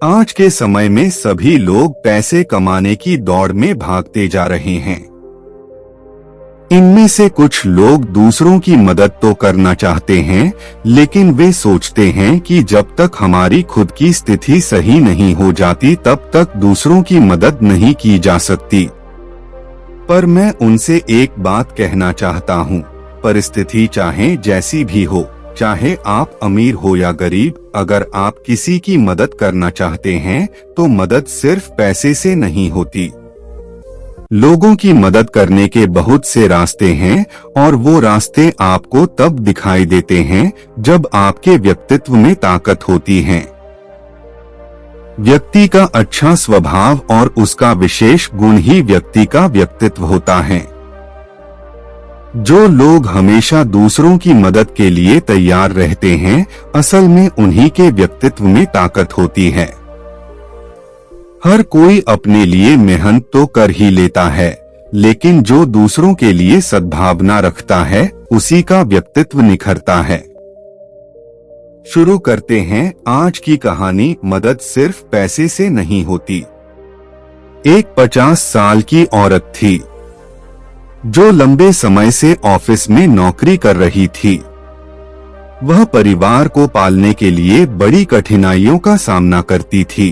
आज के समय में सभी लोग पैसे कमाने की दौड़ में भागते जा रहे हैं। इनमें से कुछ लोग दूसरों की मदद तो करना चाहते हैं, लेकिन वे सोचते हैं कि जब तक हमारी खुद की स्थिति सही नहीं हो जाती तब तक दूसरों की मदद नहीं की जा सकती। पर मैं उनसे एक बात कहना चाहता हूँ, परिस्थिति चाहे जैसी भी हो, चाहे आप अमीर हो या गरीब, अगर आप किसी की मदद करना चाहते हैं तो मदद सिर्फ पैसे से नहीं होती। लोगों की मदद करने के बहुत से रास्ते हैं और वो रास्ते आपको तब दिखाई देते हैं जब आपके व्यक्तित्व में ताकत होती है। व्यक्ति का अच्छा स्वभाव और उसका विशेष गुण ही व्यक्ति का व्यक्तित्व होता है। जो लोग हमेशा दूसरों की मदद के लिए तैयार रहते हैं, असल में उन्हीं के व्यक्तित्व में ताकत होती है। हर कोई अपने लिए मेहनत तो कर ही लेता है, लेकिन जो दूसरों के लिए सद्भावना रखता है उसी का व्यक्तित्व निखरता है। शुरू करते हैं आज की कहानी। मदद सिर्फ पैसे से नहीं होती। एक 50 साल की औरत थी जो लंबे समय से ऑफिस में नौकरी कर रही थी। वह परिवार को पालने के लिए बड़ी कठिनाइयों का सामना करती थी।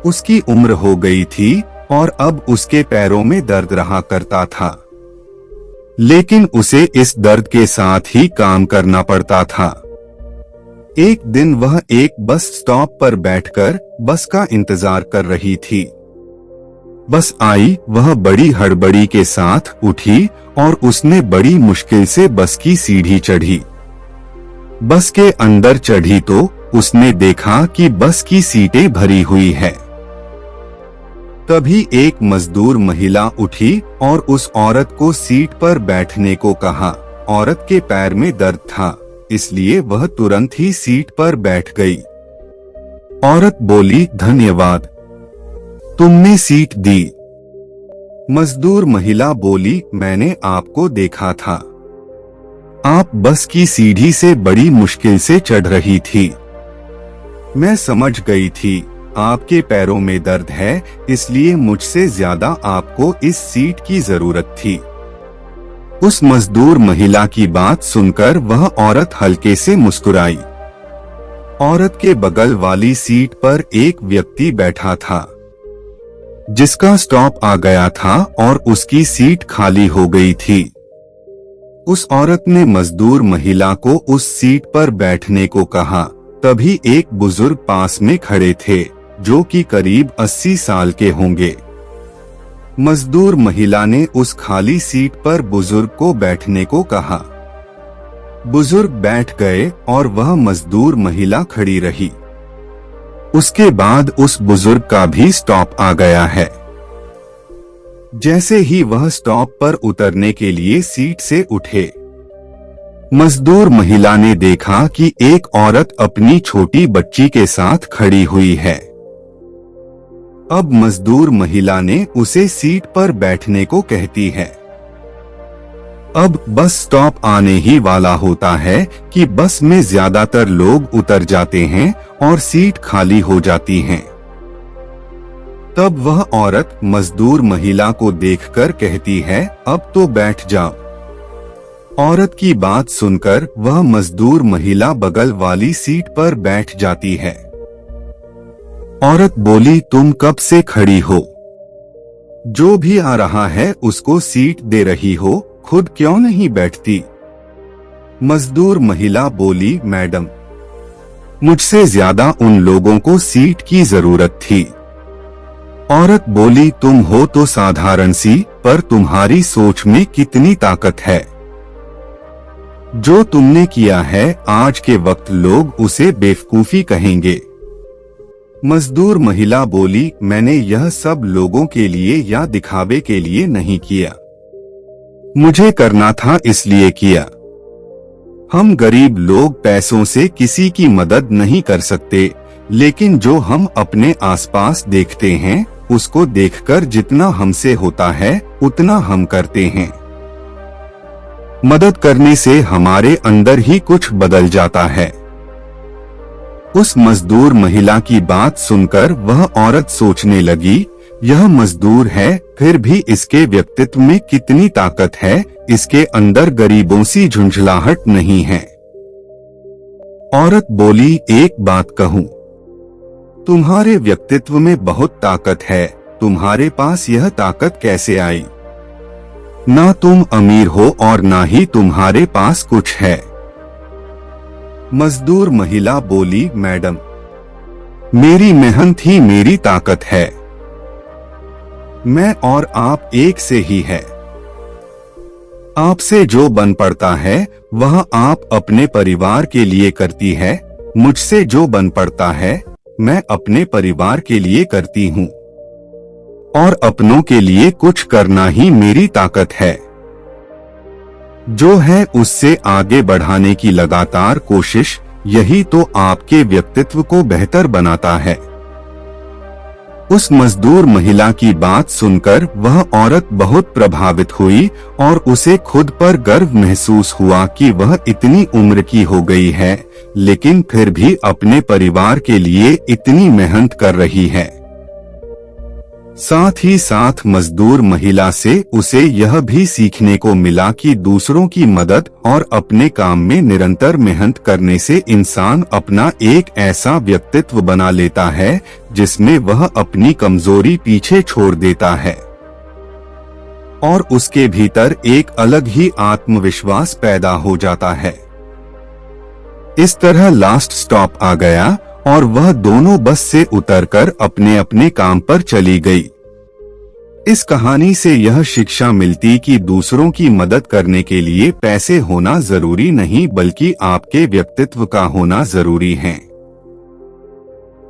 उसकी उम्र हो गई थी और अब उसके पैरों में दर्द रहा करता था, लेकिन उसे इस दर्द के साथ ही काम करना पड़ता था। एक दिन वह एक बस स्टॉप पर बैठकर बस का इंतजार कर रही थी। बस आई, वह बड़ी हड़बड़ी के साथ उठी और उसने बड़ी मुश्किल से बस की सीढ़ी चढ़ी। बस के अंदर चढ़ी तो उसने देखा कि बस की सीटें भरी हुई है। तभी एक मजदूर महिला उठी और उस औरत को सीट पर बैठने को कहा। औरत के पैर में दर्द था, इसलिए वह तुरंत ही सीट पर बैठ गई। औरत बोली, धन्यवाद, तुमने सीट दी। मजदूर महिला बोली, मैंने आपको देखा था, आप बस की सीढ़ी से बड़ी मुश्किल से चढ़ रही थी। मैं समझ गई थी आपके पैरों में दर्द है, इसलिए मुझसे ज्यादा आपको इस सीट की जरूरत थी। उस मजदूर महिला की बात सुनकर वह औरत हल्के से मुस्कुराई। औरत के बगल वाली सीट पर एक व्यक्ति बैठा था जिसका स्टॉप आ गया था और उसकी सीट खाली हो गई थी। उस औरत ने मजदूर महिला को उस सीट पर बैठने को कहा। तभी एक बुजुर्ग पास में खड़े थे जो कि करीब 80 साल के होंगे। मजदूर महिला ने उस खाली सीट पर बुजुर्ग को बैठने को कहा। बुजुर्ग बैठ गए और वह मजदूर महिला खड़ी रही। उसके बाद उस बुजुर्ग का भी स्टॉप आ गया है। जैसे ही वह स्टॉप पर उतरने के लिए सीट से उठे, मजदूर महिला ने देखा कि एक औरत अपनी छोटी बच्ची के साथ खड़ी हुई है। अब मजदूर महिला ने उसे सीट पर बैठने को कहती है। अब बस स्टॉप आने ही वाला होता है कि बस में ज्यादातर लोग उतर जाते हैं और सीट खाली हो जाती हैं। तब वह औरत मजदूर महिला को देखकर कहती है, अब तो बैठ जाओ। औरत की बात सुनकर वह मजदूर महिला बगल वाली सीट पर बैठ जाती है। औरत बोली, तुम कब से खड़ी हो? जो भी आ रहा है उसको सीट दे रही हो, खुद क्यों नहीं बैठती? मजदूर महिला बोली, मैडम, मुझसे ज्यादा उन लोगों को सीट की जरूरत थी। औरत बोली, तुम हो तो साधारण सी, पर तुम्हारी सोच में कितनी ताकत है। जो तुमने किया है आज के वक्त लोग उसे बेवकूफी कहेंगे। मजदूर महिला बोली, मैंने यह सब लोगों के लिए या दिखावे के लिए नहीं किया, मुझे करना था इसलिए किया। हम गरीब लोग पैसों से किसी की मदद नहीं कर सकते, लेकिन जो हम अपने आसपास देखते हैं उसको देखकर जितना हमसे होता है उतना हम करते हैं। मदद करने से हमारे अंदर ही कुछ बदल जाता है। उस मजदूर महिला की बात सुनकर वह औरत सोचने लगी, यह मजदूर है, फिर भी इसके व्यक्तित्व में कितनी ताकत है, इसके अंदर गरीबों सी झुंझलाहट नहीं है। औरत बोली, एक बात कहूं, तुम्हारे व्यक्तित्व में बहुत ताकत है, तुम्हारे पास यह ताकत कैसे आई? ना तुम अमीर हो और ना ही तुम्हारे पास कुछ है। मजदूर महिला बोली, मैडम, मेरी मेहनत ही मेरी ताकत है। मैं और आप एक से ही है। आपसे जो बन पड़ता है वह आप अपने परिवार के लिए करती है, मुझसे जो बन पड़ता है मैं अपने परिवार के लिए करती हूँ, और अपनों के लिए कुछ करना ही मेरी ताकत है। जो है उससे आगे बढ़ाने की लगातार कोशिश, यही तो आपके व्यक्तित्व को बेहतर बनाता है। उस मजदूर महिला की बात सुनकर वह औरत बहुत प्रभावित हुई और उसे खुद पर गर्व महसूस हुआ कि वह इतनी उम्र की हो गई है, लेकिन फिर भी अपने परिवार के लिए इतनी मेहनत कर रही है। साथ ही साथ मजदूर महिला से उसे यह भी सीखने को मिला कि दूसरों की मदद और अपने काम में निरंतर मेहनत करने से इंसान अपना एक ऐसा व्यक्तित्व बना लेता है जिसमें वह अपनी कमजोरी पीछे छोड़ देता है और उसके भीतर एक अलग ही आत्मविश्वास पैदा हो जाता है। इस तरह लास्ट स्टॉप आ गया और वह दोनों बस से उतरकर अपने अपने काम पर चली गई। इस कहानी से यह शिक्षा मिलती कि दूसरों की मदद करने के लिए पैसे होना जरूरी नहीं, बल्कि आपके व्यक्तित्व का होना जरूरी है।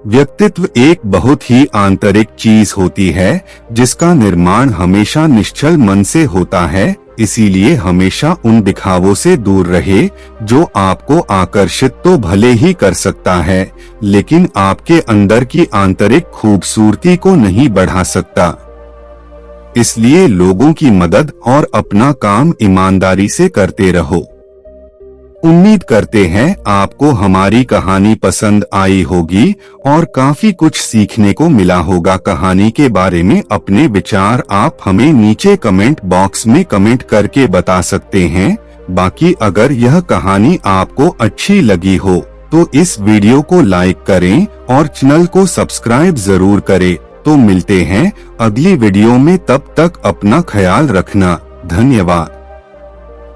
व्यक्तित्व एक बहुत ही आंतरिक चीज होती है जिसका निर्माण हमेशा निश्चल मन से होता है, इसीलिए हमेशा उन दिखावों से दूर रहे जो आपको आकर्षित तो भले ही कर सकता है, लेकिन आपके अंदर की आंतरिक खूबसूरती को नहीं बढ़ा सकता। इसलिए लोगों की मदद और अपना काम ईमानदारी से करते रहो। उम्मीद करते हैं आपको हमारी कहानी पसंद आई होगी और काफी कुछ सीखने को मिला होगा। कहानी के बारे में अपने विचार आप हमें नीचे कमेंट बॉक्स में कमेंट करके बता सकते हैं। बाकी अगर यह कहानी आपको अच्छी लगी हो तो इस वीडियो को लाइक करें और चैनल को सब्सक्राइब जरूर करें। तो मिलते हैं अगली वीडियो में, तब तक अपना ख्याल रखना। धन्यवाद।